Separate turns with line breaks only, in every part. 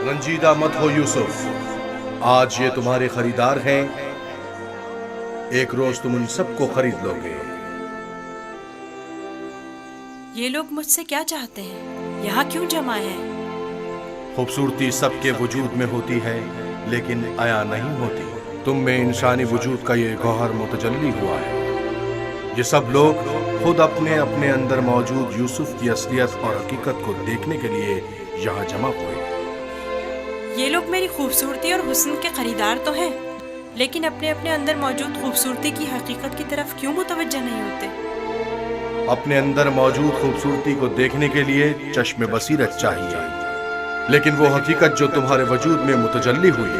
رنجیدہ مت ہو یوسف، آج یہ تمہارے خریدار ہیں، ایک روز تم ان سب کو خرید لو گے۔
یہ لوگ مجھ سے کیا چاہتے ہیں؟ یہاں کیوں جمع ہیں؟
خوبصورتی سب کے وجود میں ہوتی ہے لیکن عیاں نہیں ہوتی۔ تم میں انسانی وجود کا یہ گوہر متجلی ہوا ہے۔ یہ سب لوگ خود اپنے اپنے اندر موجود یوسف کی اصلیت اور حقیقت کو دیکھنے کے لیے یہاں جمع ہوئے۔
یہ لوگ میری خوبصورتی اور حسن کے خریدار تو ہیں، لیکن اپنے اپنے اندر موجود خوبصورتی کی حقیقت کی طرف کیوں متوجہ نہیں ہوتے؟
اپنے اندر موجود خوبصورتی کو دیکھنے کے لیے چشم بصیرت چاہیے، لیکن وہ حقیقت جو تمہارے وجود میں متجلی ہوئی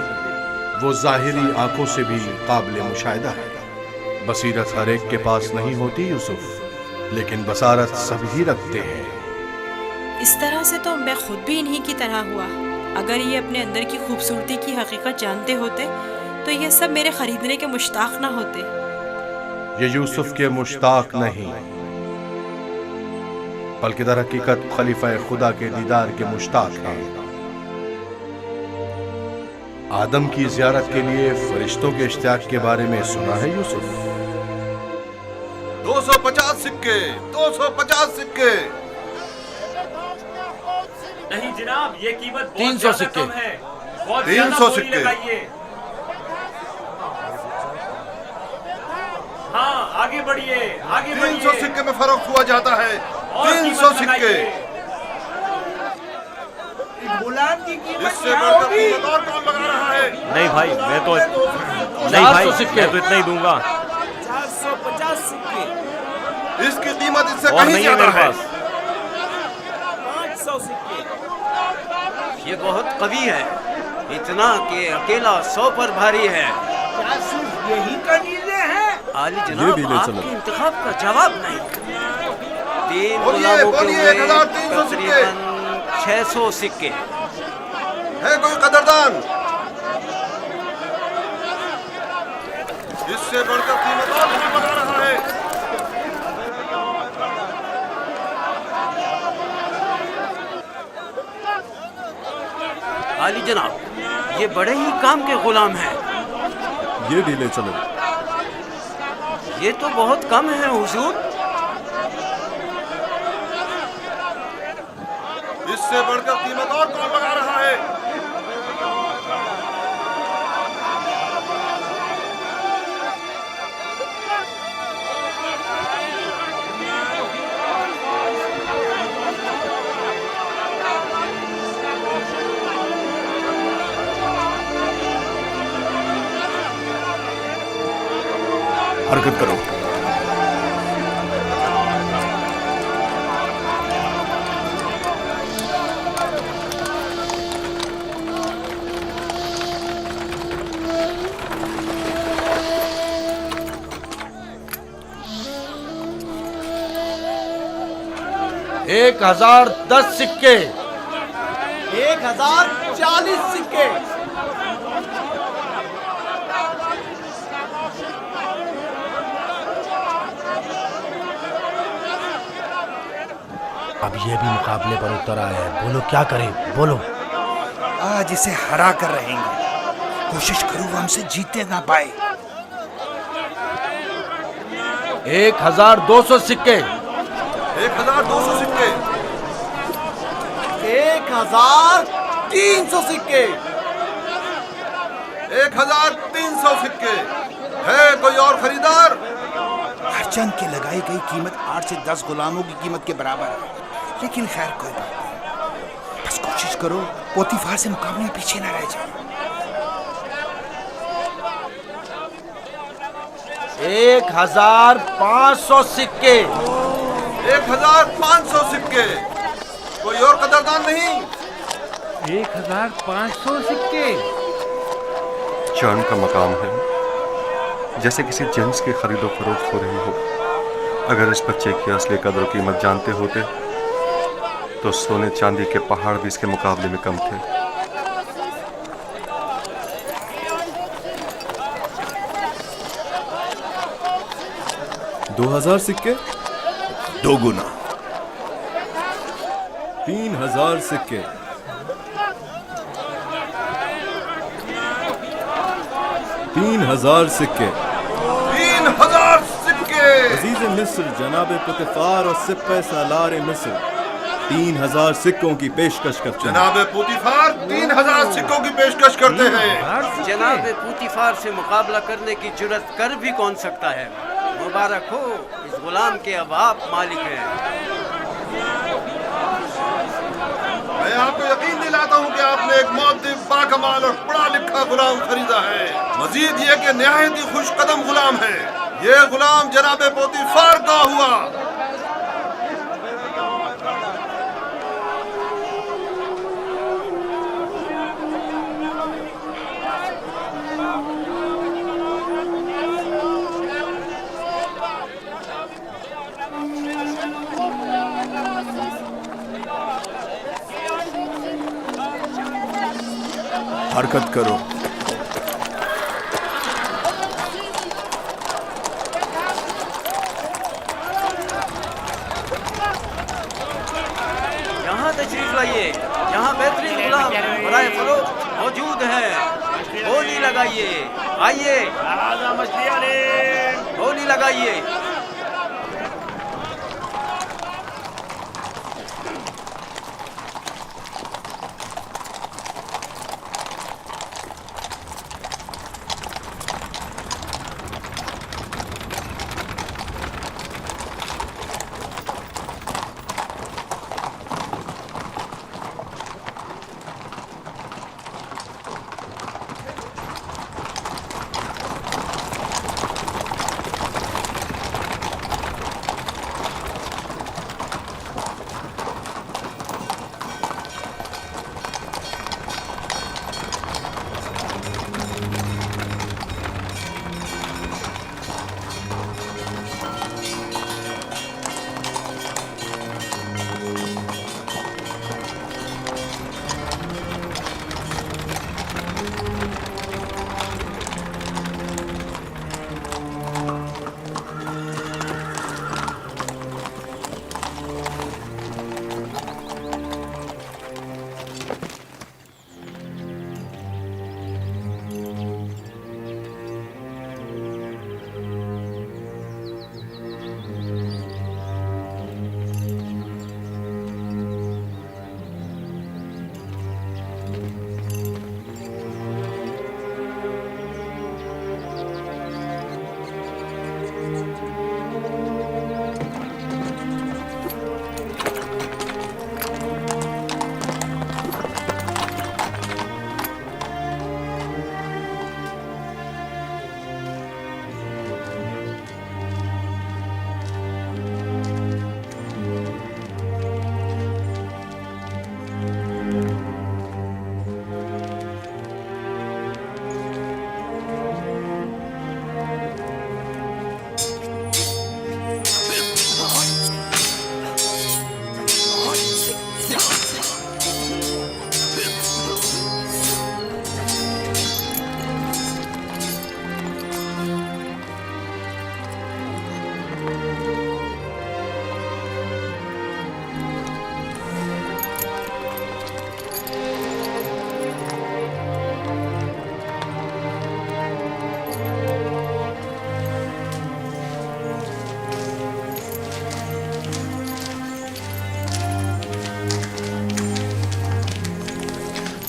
وہ ظاہری آنکھوں سے بھی قابل مشاہدہ ہے۔ بصیرت ہر ایک کے پاس نہیں ہوتی یوسف، لیکن بصارت سب ہی رکھتے ہیں۔
اس طرح سے تو میں خود بھی انہی کی طرح ہوا۔ اگر یہ اپنے اندر کی خوبصورتی کی حقیقت جانتے ہوتے تو یہ سب میرے خریدنے کے مشتاق نہ ہوتے۔
یہ یوسف کے مشتاق نہیں بلکہ در حقیقت خلیفہ خدا کے دیدار کے مشتاق ہیں۔ آدم کی زیارت کے لیے فرشتوں کے اشتیاق کے بارے میں سنا ہے یوسف؟
250 سکے، 250 سکے۔
نہیں جناب، یہ قیمت
300 سکے
ہے، بہت
300 سکے۔
ہاں آگے بڑھیے، آگے
300 سکے میں فروخت ہوا جاتا ہے، 300 سکے۔ اس سے بڑھ کر قیمت اور کون لگا رہا ہے؟
نہیں بھائی، میں تو اتنا ہی دوں گا۔
450 سکے،
اس کی قیمت اس سے
اور
کہیں
نہیں ہے
زیادہ
میرے
ہے۔
پاس۔
500 سکے۔
یہ بہت قوی ہے، اتنا کہ اکیلا 100 پر بھاری ہے۔
کیا صرف یہی کنیزیں ہیں؟
عالی جناب، آپ کے انتخاب کا جواب نہیں۔ 3
بولیے،
غلاموں کے
بولیے،
ہوئے
1300 سکے۔
تقریباً 600 سکے۔
ہے کوئی قدردان؟ اس سے بڑھ کر قیمت اور کون لگا رہا ہے؟
عالی جناب، یہ بڑے ہی کام کے غلام ہیں۔
یہ ڈھیلے چلو۔
یہ تو بہت کم ہے حضور۔
اس سے بڑھ کر قیمت اور کون لگا رہا ہے؟
حرکت کرو۔
ایک 1010 سکے، 1040 سکے۔
اب یہ بھی مقابلے پر اتر آیا ہے، بولو کیا کریں، بولو۔
آج اسے ہرا کر رہیں گے، کوشش کرو وہ ہم سے جیتے نہ پائے۔
1200 سکے،
1200 سکے۔
1300 سکے۔
1300 سکے۔ ہے کوئی اور خریدار؟
ہر چند کی لگائی گئی قیمت 8 سے 10 غلاموں کی قیمت کے برابر ہے، لیکن خیر کوئی بات نہیں، بس کوشش کرو پوتیفار سے مقابلے میں پیچھے نہ رہ جائے۔
1500 سکے،
1500 سکے۔ کوئی اور قدردان نہیں؟
1500 سکے۔
جان کا مقام ہے، جیسے کسی جنس کی خرید و فروخت ہو رہی ہو۔ اگر اس بچے کی اصلی قدر و قیمت جانتے ہوتے تو سونے چاندی کے پہاڑ بھی اس کے مقابلے میں کم تھے۔
1500 2000 सिक्के,
2 गुना।
3000 सिक्के, 3000 सिक्के,
3000 सिक्के।
अजीज मिस्र जनाब पुतिफार और सिप्पे सालार मिस्र 3000 सिक्कों की पेशकश करते हैं।
जनाब पुतिफार 3000 सिक्कों की पेशकश करते हैं।
जनाब पूतीफार से मुकाबला करने की जुर्रत कर भी कौन सकता है? मुबारक हो, इस गुलाम के अब आप मालिक हैं।
मैं आपको यकीन दिलाता हूँ कि आपने एक मुअद्दिब, बाकमाल और पढ़ा लिखा गुलाम खरीदा है। मजीद ये कि निहायत ही खुश कदम गुलाम है। ये गुलाम जनाब पुतिफार का हुआ।
हरकत करो।
यहाँ तशरीफ लाइए, यहाँ बेहतरीन गुलाम बराए फरोख्त मौजूद हैं। बोली लगाइए, आइए बोली लगाइए।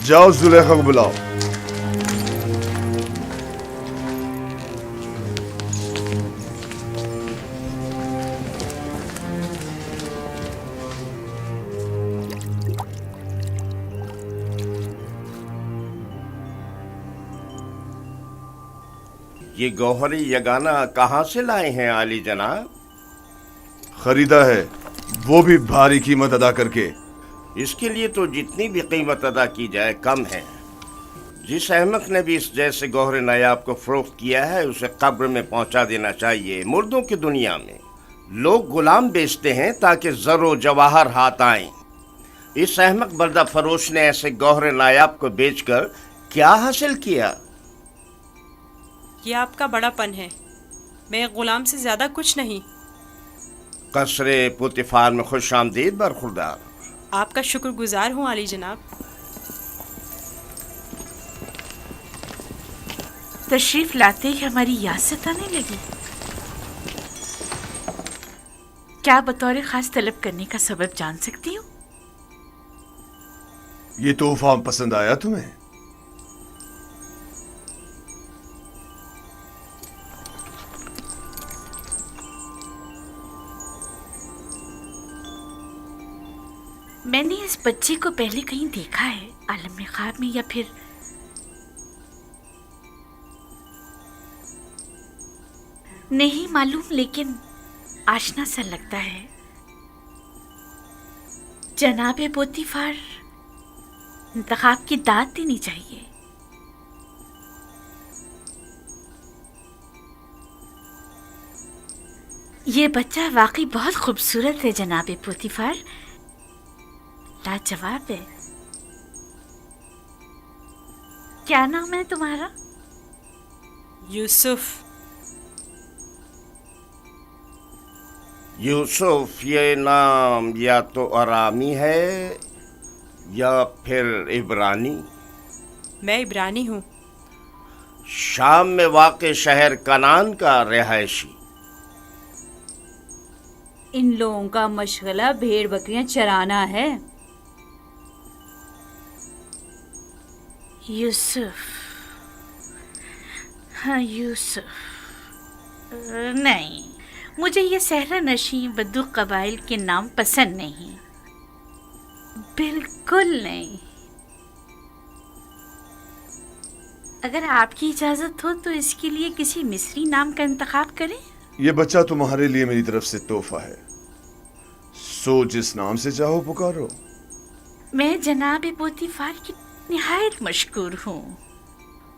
जाओ जुलेखा को बुलाओ।
ये गौहरी यगाना कहाँ से लाए हैं आली जनाब?
खरीदा है, वो भी भारी कीमत अदा करके।
इसके लिए तो जितनी भी कीमत अदा की जाए कम है। जिस अहमक ने भी इस जैसे गौहर नायाब को फरोख्त किया है उसे कब्र में पहुंचा देना चाहिए। मुर्दों की दुनिया में लोग गुलाम बेचते हैं ताकि ज़रो जवाहर हाथ आएं। इस अहमक बर्दा फरोश ने ऐसे गौहर नायाब को बेचकर क्या हासिल किया?
ये आपका बड़ापन है। मैं एक गुलाम से ज़्यादा कुछ नहीं।
कसरे पुतिफार में खुश आमदीद बरखुरदार।
आपका शुक्रगुजार हूँ आली जनाब।
तशरीफ लाते ही हमारी यासत आने लगी। क्या बतौर खास तलब करने का सबब जान सकती हूँ?
ये तोहफा पसंद आया तुम्हें?
मैंने इस बच्चे को पहले कहीं देखा है, आलम ख्वाब में या फिर नहीं मालूम, लेकिन आशना सा लगता है। जनाबे पोतीफार, इंतखाब की दाद देनी चाहिए। ये बच्चा वाकई बहुत खूबसूरत है जनाबे पोतीफार, लाजवाब है। क्या नाम है तुम्हारा?
यूसुफ।
यूसुफ ये नाम या तो आरामी है या फिर इब्रानी।
मैं इब्रानी हूँ।
शाम में वाक़े शहर कनान का रिहायशी।
इन लोगों का मशगला भेड़ बकरियां चराना है।
यूसुफ, हाँ यूसुफ। नहीं, मुझे ये सहरा नशीं बद्दू कबाइल के नाम पसंद नहीं, बिल्कुल नहीं। अगर आपकी इजाजत हो तो इसके लिए किसी मिस्री नाम का इंतखाब करें।
ये बच्चा तुम्हारे लिए मेरी तरफ से तोहफा है, सो जिस नाम से चाहो पुकारो।
मैं जनाब पोतीफार की निहायत मशकूर हूँ।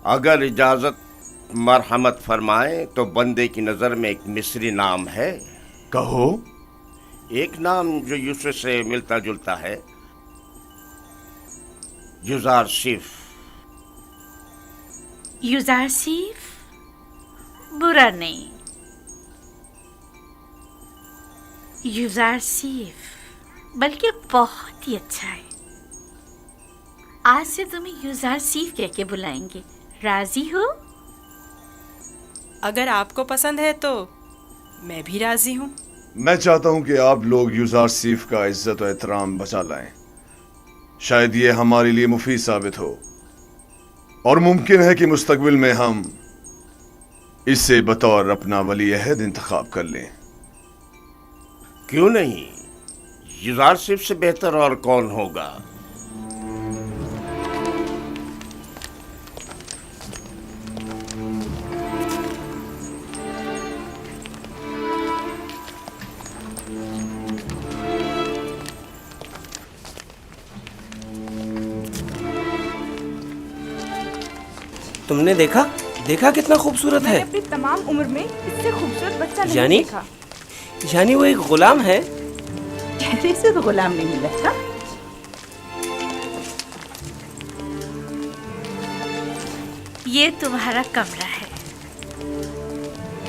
अगर इजाजत मरहमत फरमाए तो बंदे की नज़र में एक मिस्री नाम है।
कहो।
एक नाम जो यूसुफ से मिलता जुलता है, युजारसिफ।
युजारसिफ बुरा नहीं, युजारसिफ बल्कि बहुत ही अच्छा है। आज से तुम्हें युजारसिफ कह के बुलाएंगे, राजी हो?
अगर आपको पसंद है तो मैं भी राजी हूँ।
मैं चाहता हूं कि आप लोग युजारसिफ का इज्जत और एहतराम बचा लाएं। शायद ये हमारे लिए मुफीद साबित हो, और मुमकिन है कि मुस्तकबिल में हम इसे बतौर अपना वली अहद इंतखाब कर लें।
क्यों नहीं, युजारसिफ से बेहतर और कौन होगा।
तुमने देखा कितना खूबसूरत है।
अपनी तमाम उम्र में इससे खूबसूरत बच्चा नहीं देखा।
यानी वो एक गुलाम है।
चेहरे से तो गुलाम नहीं लगता।
ये तुम्हारा कमरा है,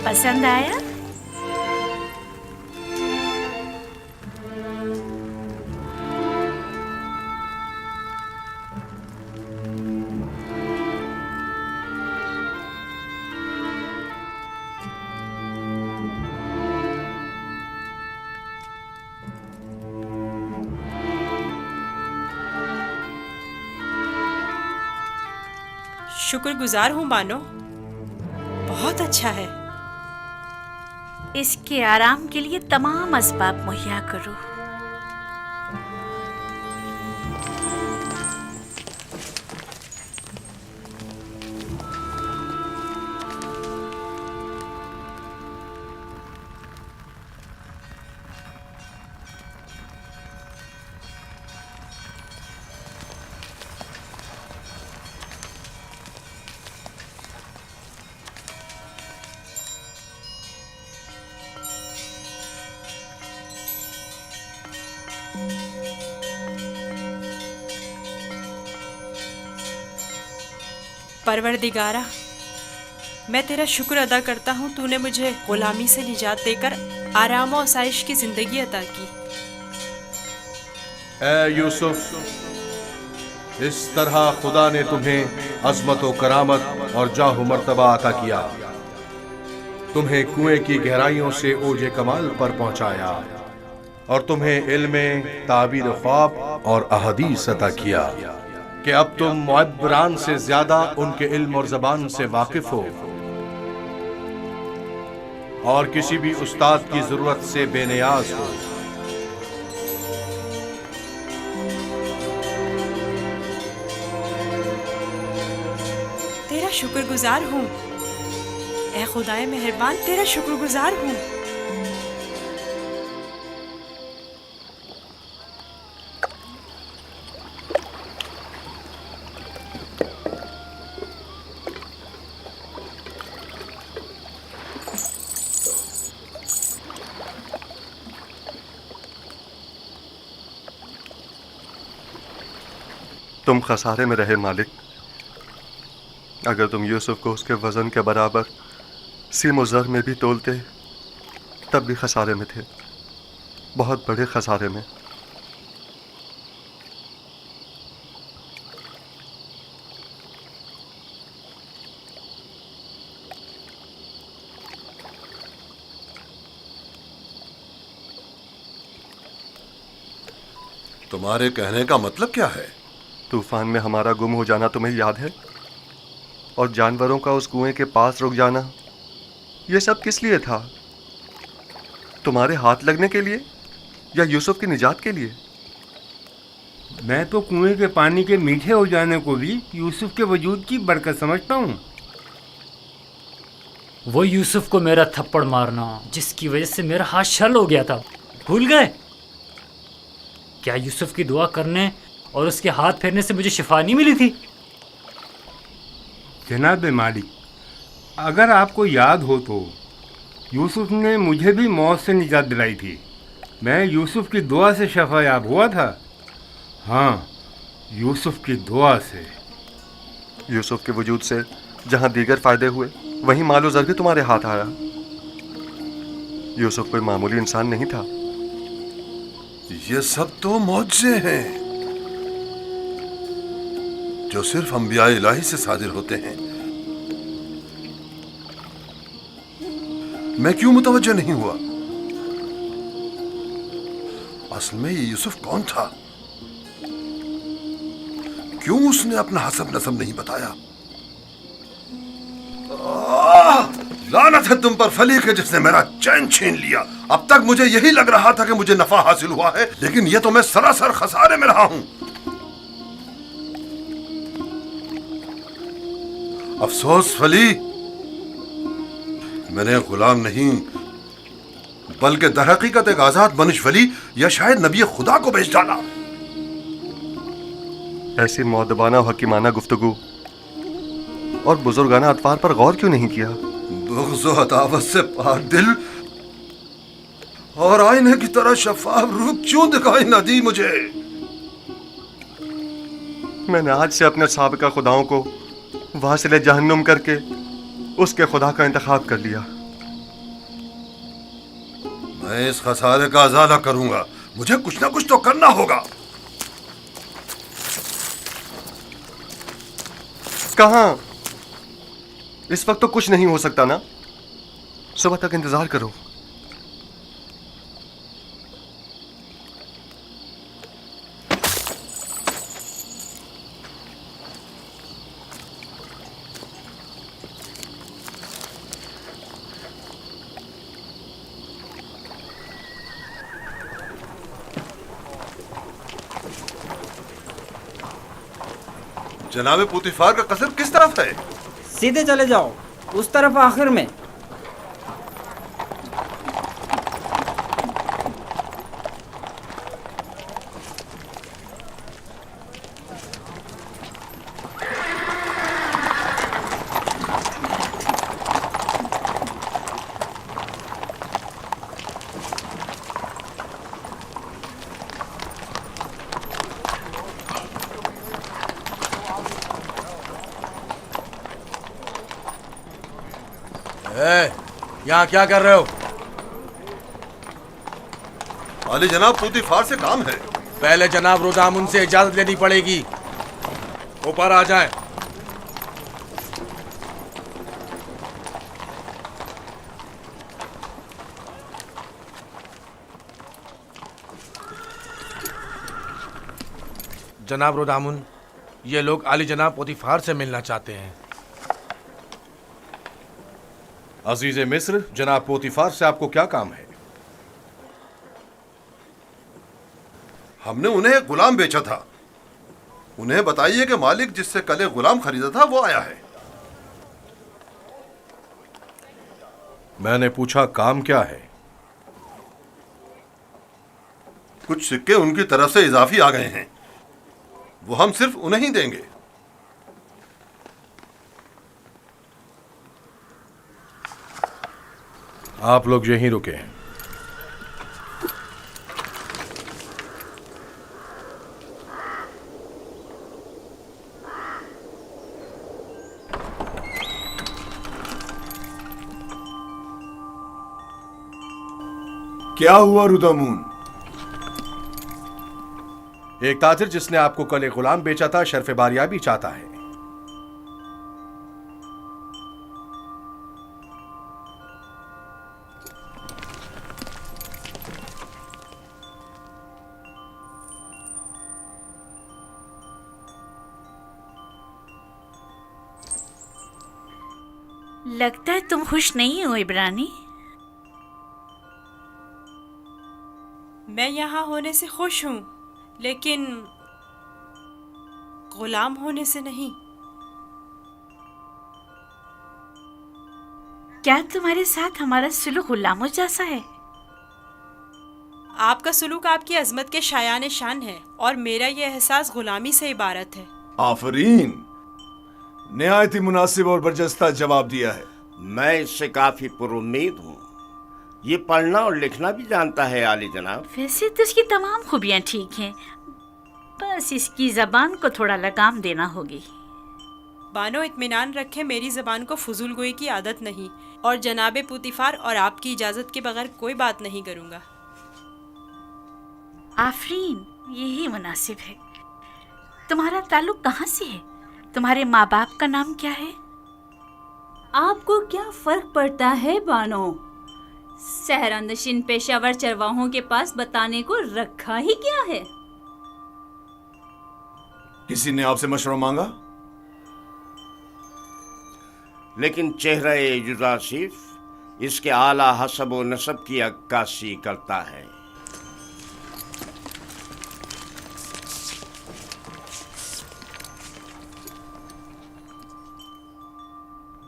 पसंद आया?
शुक्रगुजार हूँ बानो, बहुत अच्छा है।
इसके आराम के लिए तमाम असबाब मुहैया करो।
परवरदिगारा, मैं तेरा शुक्र अदा करता हूँ, तूने मुझे गुलामी से निजात देकर आराम और आसाइश की ज़िंदगी अता की।
ए यूसुफ, इस तरह खुदा ने तुम्हें अजमत व करामत और जाह मर्तबा अता किया, तुम्हें कुएं की गहराइयों से ओजे कमाल पर पहुंचाया और तुम्हें इल्म ताबीर ख्वाब और अहदीस अता किया कि अब तुम मुअब्बरान से ज्यादा उनके इल्म और जबान से वाकिफ हो और किसी भी उस्ताद की जरूरत से बेनियाज हो।
तेरा शुक्रगुजार हूँ ए खुदाए मेहरबान, तेरा शुक्रगुजार हूँ।
तुम खसारे में रहे मालिक। अगर तुम यूसुफ को उसके वजन के बराबर सीम ज़र में भी तोलते तब भी खसारे में थे, बहुत बड़े खसारे में।
तुम्हारे कहने का मतलब क्या है?
तूफान में हमारा गुम हो जाना तुम्हें याद है? और जानवरों का उस कुएं के पास रुक जाना, ये सब किस लिए था? तुम्हारे हाथ लगने के लिए या यूसुफ की निजात के लिए?
मैं तो कुएं के पानी के मीठे हो जाने को भी यूसुफ के वजूद की बरकत समझता हूँ।
वो यूसुफ को मेरा थप्पड़ मारना जिसकी वजह से मेरा हाथ शल हो गया था, भूल गए? क्या यूसुफ की दुआ करने और उसके हाथ फेरने से मुझे शिफा नहीं मिली थी?
जनाब मालिक, अगर आपको याद हो तो यूसुफ ने मुझे भी मौत से निजात दिलाई थी। मैं यूसुफ की दुआ से शफायाब हुआ था। हाँ, यूसुफ की दुआ से।
यूसुफ के वजूद से जहाँ दीगर फायदे हुए, वहीं मालो ज़र भी तुम्हारे हाथ आया। यूसुफ कोई मामूली इंसान नहीं था।
ये सब तो मौजज़े हैं जो सिर्फ अंबिया इलाही से सादिर होते हैं। मैं क्यों मुतवज्जह नहीं हुआ? असल में ये यूसुफ कौन था? क्यों उसने अपना हसब नसब नहीं बताया? लानत है तुम पर फली के जिसने मेरा चैन छीन लिया। अब तक मुझे यही लग रहा था कि मुझे नफा हासिल हुआ है, लेकिन यह तो मैं सरासर खसारे में रहा हूं। अफसोस फली, मैंने गुलाम नहीं बल्कि दरहकीकत एक आजाद मनुष्य वली या शायद नबी खुदा को बेच डाला।
ऐसी मौदबाना हकीमाना गुफ्तगू और बुजुर्गाना अतवार पर गौर क्यों नहीं किया?
बुग़्ज़ व अदावत से पाक दिल और आईने की तरह शफाफ रूह क्यों दिखाई न दी मुझे?
मैंने आज से अपने साबिका खुदाओं को वासिले जहन्नुम करके उसके खुदा का इंतखाब कर लिया।
मैं इस खसारे का अज़ाला करूंगा। मुझे कुछ ना कुछ तो करना होगा।
कहां? इस वक्त तो कुछ नहीं हो सकता ना। सुबह तक इंतजार करो।
जनाब पुतिफार का कसर किस तरफ है?
सीधे चले जाओ, उस तरफ आखिर में।
यहाँ क्या कर रहे हो?
आली जनाब पूतीफार से काम है।
पहले जनाब रोदामुन से इजाजत लेनी पड़ेगी। ऊपर आ जाए। जनाब रोदामुन, ये लोग आली जनाब पोतीफार से मिलना चाहते हैं।
अजीज मिस्र, जनाब पोतीफार से आपको क्या काम है?
हमने उन्हें एक गुलाम बेचा था। उन्हें बताइए कि मालिक जिससे कल एक गुलाम खरीदा था वो आया है।
मैंने पूछा काम क्या है?
कुछ सिक्के उनकी तरफ से इजाफी आ गए हैं, वो हम सिर्फ उन्हें ही देंगे।
आप लोग यहीं रुके हैं।
क्या हुआ रुदामुन?
एक ताजिर जिसने आपको कल एक गुलाम बेचा था शर्फ बारियाबी चाहता है।
लगता है तुम खुश नहीं हो इब्रानी।
मैं यहाँ होने से खुश हूँ, लेकिन गुलाम होने से नहीं।
क्या तुम्हारे साथ हमारा सुलूक गुलामों जैसा है?
आपका सुलूक आपकी अजमत के शायान शान है और मेरा ये एहसास गुलामी से इबारत है।
आफरीन, निहायत ही मुनासिब और बरजस्ता जवाब दिया है।
मैं इससे काफी पुरुम्मीद हूँ। ये पढ़ना और लिखना भी जानता है आली जनाब।
वैसे तो इसकी तमाम खूबियाँ ठीक हैं, बस इसकी जबान को थोड़ा लगाम देना होगी।
बानो इत्मीनान रखे, मेरी जबान को फजूल गोई की आदत नहीं और जनाबे पूतीफार और आपकी इजाजत के बगैर कोई बात नहीं करूँगा।
आफरीन, यही मुनासिब है। तुम्हारा ताल्लुक कहाँ से है? तुम्हारे माँ बाप का नाम क्या है?
आपको क्या फर्क पड़ता है बानो? सहरानशीन पेशावर चरवाहों के पास बताने को रखा ही क्या है?
किसी ने आपसे मशवरा मांगा?
लेकिन चेहरा युजासिफ इसके आला हसब व नसब की अक्कासी करता है।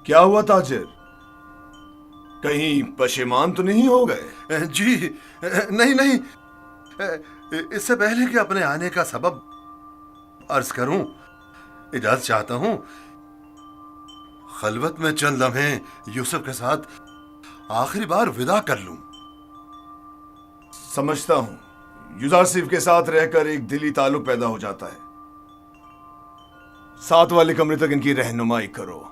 क्या हुआ ताजिर? कहीं पशेमान तो नहीं हो गए?
जी नहीं नहीं, इससे पहले कि अपने आने का सबब अर्ज करूं, इजाजत चाहता हूं खलवत में चंद लम्हे यूसुफ के साथ आखिरी बार विदा कर लूं।
समझता हूं युजासिफ के साथ रहकर एक दिली ताल्लुक पैदा हो जाता है। साथ वाले कमरे तक इनकी रहनुमाई करो।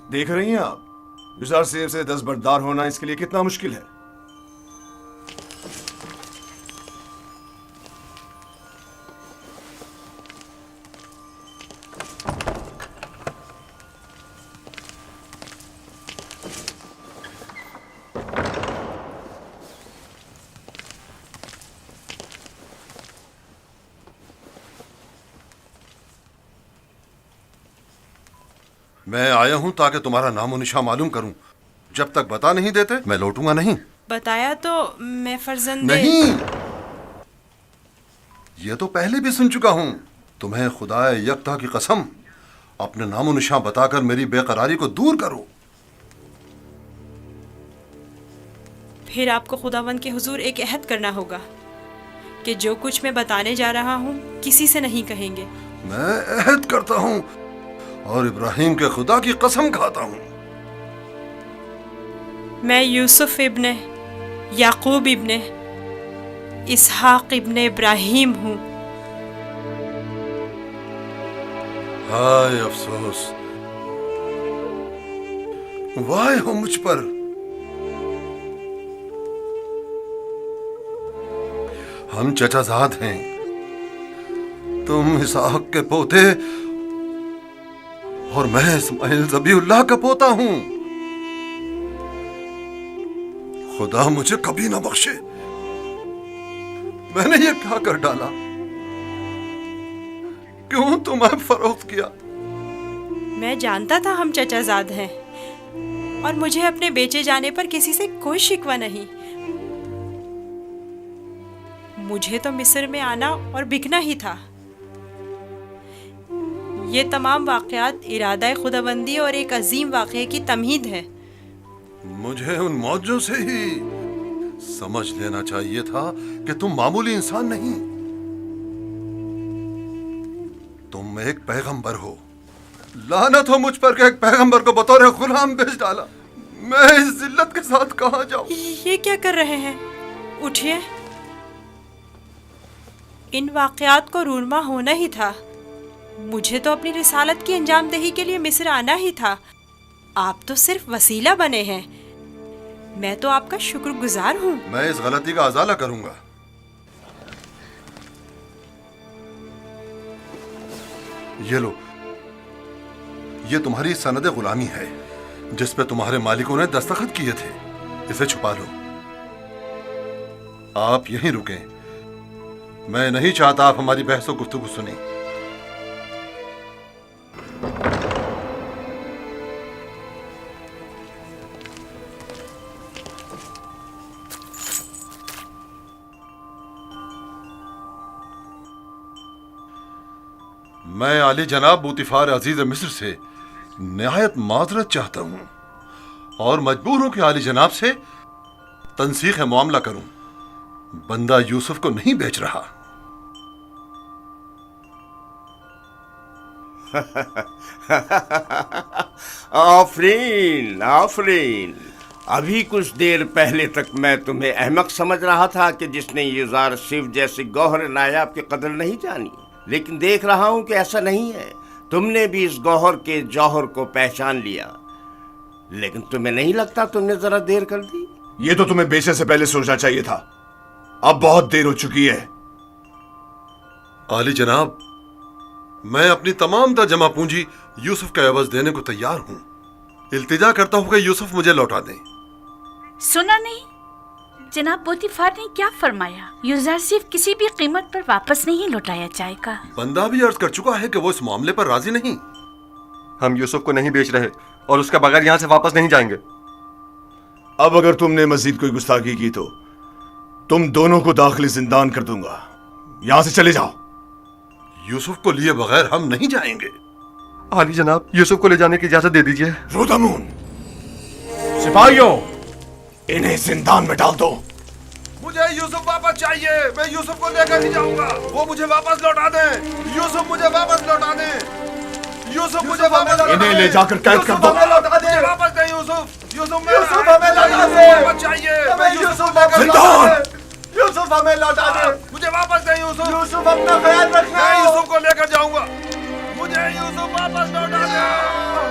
देख रही हैं आप, युजासिफ से दस्तबरदार होना इसके लिए कितना मुश्किल है।
मैं आया हूं ताकि तुम्हारा नामो निशा मालूम करूं। जब तक बता नहीं देते मैं लौटूंगा नहीं।
बताया तो मैं फर्जंदे
नहीं, ये तो पहले भी सुन चुका हूं। तुम्हें खुदाए यकता की कसम, अपने नामो निशा बताकर मेरी बेकरारी को दूर करो।
फिर आपको खुदावंद के हुजूर एक अहद करना होगा कि जो कुछ मैं बताने जा रहा हूँ किसी से नहीं कहेंगे।
मैं अहद करता हूँ और इब्राहिम के खुदा की कसम खाता हूं,
मैं यूसुफ इब्ने याकूब इब्ने इसहाक इब्ने इब्राहिम हूँ।
हाय अफसोस, वाह हो मुझ पर। हम चचाजाद हैं, तुम इसहाक के पोते और मैं इस्माइल ज़बीउल्लाह का पोता हूं। खुदा मुझे कभी ना बख्शे, मैंने ये क्या कर डाला? क्यों तुम्हें फरोख्त किया?
मैं जानता था हम चचाजाद हैं और मुझे अपने बेचे जाने पर किसी से कोई शिकवा नहीं। मुझे तो मिस्र में आना और बिकना ही था। ये तमाम वाक़यात इरादा खुदाबंदी और एक अजीम वाक़े की तमहीद है।
मुझे उन मौजों से ही समझ लेना चाहिए था कि तुम मामूली इंसान नहीं, तुम एक पैगंबर हो। लानत हो मुझ पर कि एक पैगंबर को बतौर गुलाम बेच डाला। मैं इस जिल्लत के साथ कहां जाऊं?
ये क्या कर रहे हैं? उठिए। इन वाक़यात को रूनमा होना ही था। मुझे तो अपनी रिसालत की अंजामदही के लिए मिस्र आना ही था। आप तो सिर्फ वसीला बने हैं। मैं तो आपका शुक्रगुजार हूँ।
मैं इस गलती का अजाला करूंगा। ये लो, ये तुम्हारी सनद गुलामी है जिस पे तुम्हारे मालिकों ने दस्तखत किए थे। इसे छुपा लो। आप यहीं रुकें, मैं नहीं चाहता आप हमारी बहस और गुफ्तगू सुने। मैं आली जनाब बूतिफार अजीज मिस्र से निहायत माजरत चाहता हूं और मजबूर हूं कि आली जनाब से तनसीख मामला करूं। बंदा यूसुफ को नहीं बेच रहा।
आफरीन आफरीन, अभी कुछ देर पहले तक मैं तुम्हें अहमक समझ रहा था कि जिसने यूज़ार सिर्फ जैसे गौहर नायाब की कदर नहीं जानी, लेकिन देख रहा हूं कि ऐसा नहीं है। तुमने भी इस गौहर के जौहर को पहचान लिया, लेकिन तुम्हें नहीं लगता तुमने जरा देर कर दी?
ये तो तुम्हें बेचने से पहले सोचना चाहिए था। अब बहुत देर हो चुकी है।
आली जनाब, मैं अपनी तमाम जमा पूंजी यूसुफ के एवज देने को तैयार हूं। इल्तिजा करता हूं कि यूसुफ मुझे लौटा दें।
सुना नहीं जनाब पोतीफार ने क्या फरमाया? यूज़र सिर्फ किसी भी कीमत पर वापस नहीं लौटाया जाएगा।
बंदा भी अर्ज कर चुका है कि वो इस मामले पर राजी नहीं।
हम यूसुफ को नहीं बेच रहे और उसके बगैर यहाँ से वापस नहीं जाएंगे।
अब अगर तुमने मजीद कोई गुस्ताखी की तो तुम दोनों को दाखिली जिंदान कर दूंगा। यहां से चले जाओ।
यूसुफ को लिए बगैर हम नहीं जाएंगे।
आली जनाब, यूसुफ को ले जाने की इजाजत दे दीजिए।
रोदामून, सिपाहियों, इन्हें जिंदान में डाल दो।
मुझे यूसुफ वापस चाहिए। मैं यूसुफ को लेकर ही जाऊंगा। वो मुझे वापस लौटा दें। यूसुफ मुझे वापस लौटा दें। यूसुफ मुझे वापस लौटा दें।
इन्हें ले जाकर कैद कर दो।
मुझे वापस दें यूसुफ। यूसुफ हमें लौटा दें। वापस चाहिए। हमें यूसुफ लेकर
जिंदान।
यूसुफ हमें लौटा दें। मुझे वापस दें यूसुफ।
यूसुफ अपना ख्याल रखना।
मैं यूसुफ को लेकर जाऊंगा। मुझे यूसुफ वापस लौटा दें।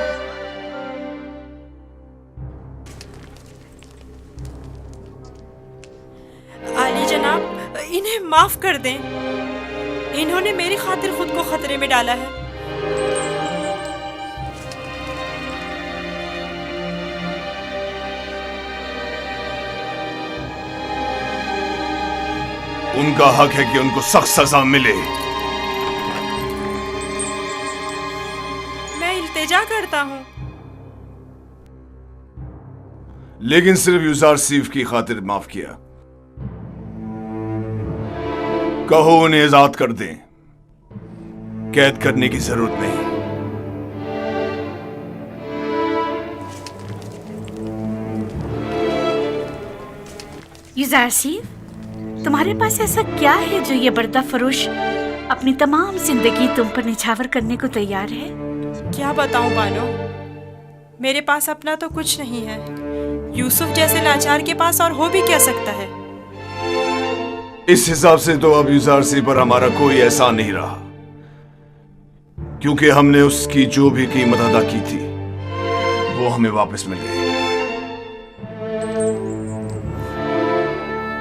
आली जनाब, इन्हें माफ कर दें। इन्होंने मेरी खातिर खुद को खतरे में डाला है।
उनका हक है कि उनको सख्त सजा मिले।
मैं इल्तिजा करता हूँ।
लेकिन सिर्फ यूज़ार सीफ की खातिर माफ किया। कहो उन्हें आजाद कर दें। कैद करने की जरूरत नहीं।
यूज़र सिर्फ तुम्हारे पास ऐसा क्या है जो ये बर्दा फरोश अपनी तमाम जिंदगी तुम पर निछावर करने को तैयार है?
क्या बताऊं बानो, मेरे पास अपना तो कुछ नहीं है। यूसुफ जैसे लाचार के पास और हो भी क्या सकता है।
इस हिसाब से तो अब यूजारसी पर हमारा कोई एहसान नहीं रहा, क्योंकि हमने उसकी जो भी कीमत अदा की थी वो हमें वापस मिल गई।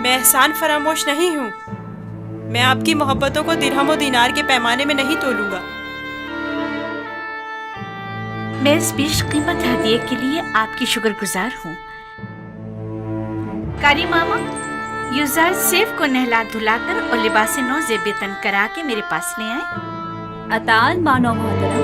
मैं एहसान फरामोश नहीं हूँ। मैं आपकी मोहब्बतों को दिरहम और दीनार के पैमाने में नहीं तोलूंगा।
मैं इस बीच कीमत हदिये के लिए आपकी शुक्रगुजार हूँ। कारी मामा, यूजार सेफ को नहला धुलाकर और लिबास नौ ज़ेबतन करा के मेरे पास ले आए।
अतान मानो मोहतरम।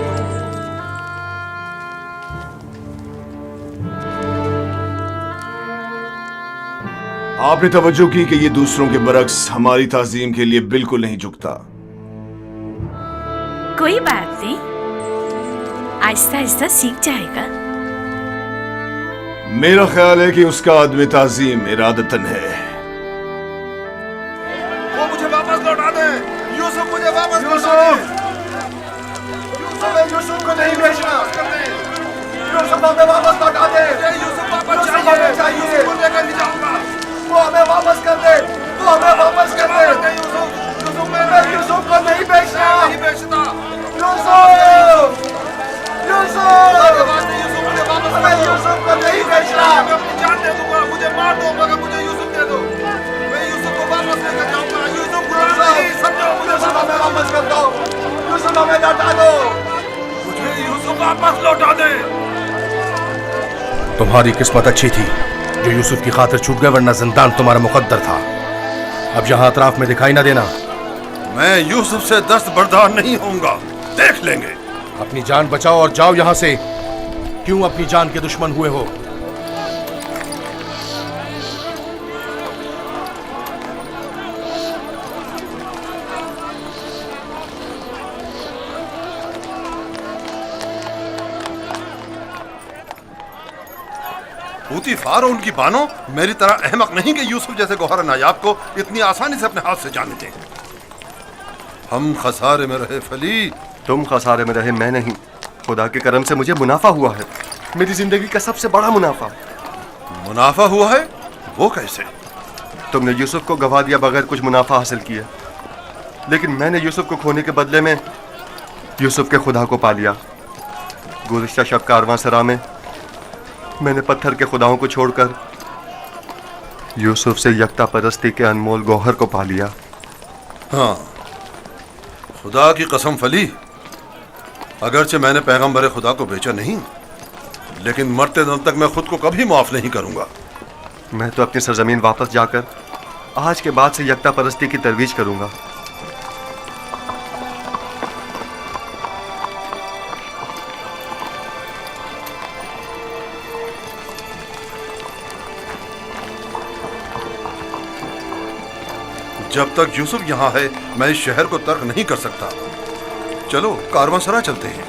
आपने तवज्जो की कि ये दूसरों के बरक्स हमारी ताजीम के लिए बिल्कुल नहीं झुकता।
कोई बात नहीं, आहिस्ता आहिस्ता सीख जाएगा।
मेरा ख्याल है कि उसका आदमी ताजीम इरादतन है।
वो मुझे वापस लौटा दे। यूसुफ मुझे वापस लौटा दे। यूसुफ को नहीं बेचना। यूसुफ हमें वापस लौटा दे। यूसुफ वापस चाहिए। यूसुफ को लेकर नहीं जाऊंगा। वो हमें वापस कर दे। वो हमें वापस कर दे। यूसुफ को नहीं बेचना। नहीं बेचता। यूसुफ हमें यूसुफ को नहीं बेचना। मैं अपनी जान दे दूंगा। मुझे मार दो मगर मुझे यूसुफ दे दो। मैं यूसुफ को वापस लेकर जाऊंगा। यूसुफ गुलाम नहीं, समझो। यूसुफ हमें वापस कर दो। यूसुफ हमें लौटा दो। मुझे यूसुफ वापस लौटा दे।
तुम्हारी किस्मत अच्छी थी जो यूसुफ की खातिर छूट गए, वरना जिंदान तुम्हारा मुकद्दर था। अब यहाँ अतराफ में दिखाई ना देना।
मैं यूसुफ से दस्त बर्दार नहीं होऊंगा। देख लेंगे।
अपनी जान बचाओ और जाओ यहाँ से। क्यों अपनी जान के दुश्मन हुए हो?
पूतीफार और उनकी बानो मेरी तरह अहमक नहीं कि यूसुफ जैसे गौहर नायाब को इतनी आसानी से अपने हाथ से जाने दें। हम खसारे में रहे फली।
तुम खसारे में रहे, मैं नहीं। खुदा के करम से मुझे मुनाफा हुआ है, मेरी जिंदगी का सबसे बड़ा मुनाफा।
मुनाफा हुआ है? वो कैसे?
तुमने यूसुफ को गवा दिया बगैर कुछ मुनाफा हासिल किया, लेकिन मैंने यूसुफ को खोने के बदले में यूसुफ के खुदा को पा लिया। गुज़िश्ता शब कारवां सरा में मैंने पत्थर के खुदाओं को छोड़कर यूसुफ से यकता परस्ती के अनमोल गौहर को पा लिया।
हाँ, खुदा की कसम फली, अगरचे मैंने पैगंबर खुदा को बेचा नहीं, लेकिन मरते दम तक मैं खुद को कभी माफ नहीं करूंगा।
मैं तो अपनी सरजमीन वापस जाकर आज के बाद से यकता परस्ती की तरवीज करूंगा।
जब तक यूसुफ यहाँ है मैं इस शहर को तर्क नहीं कर सकता। चलो कारवांसरा चलते हैं।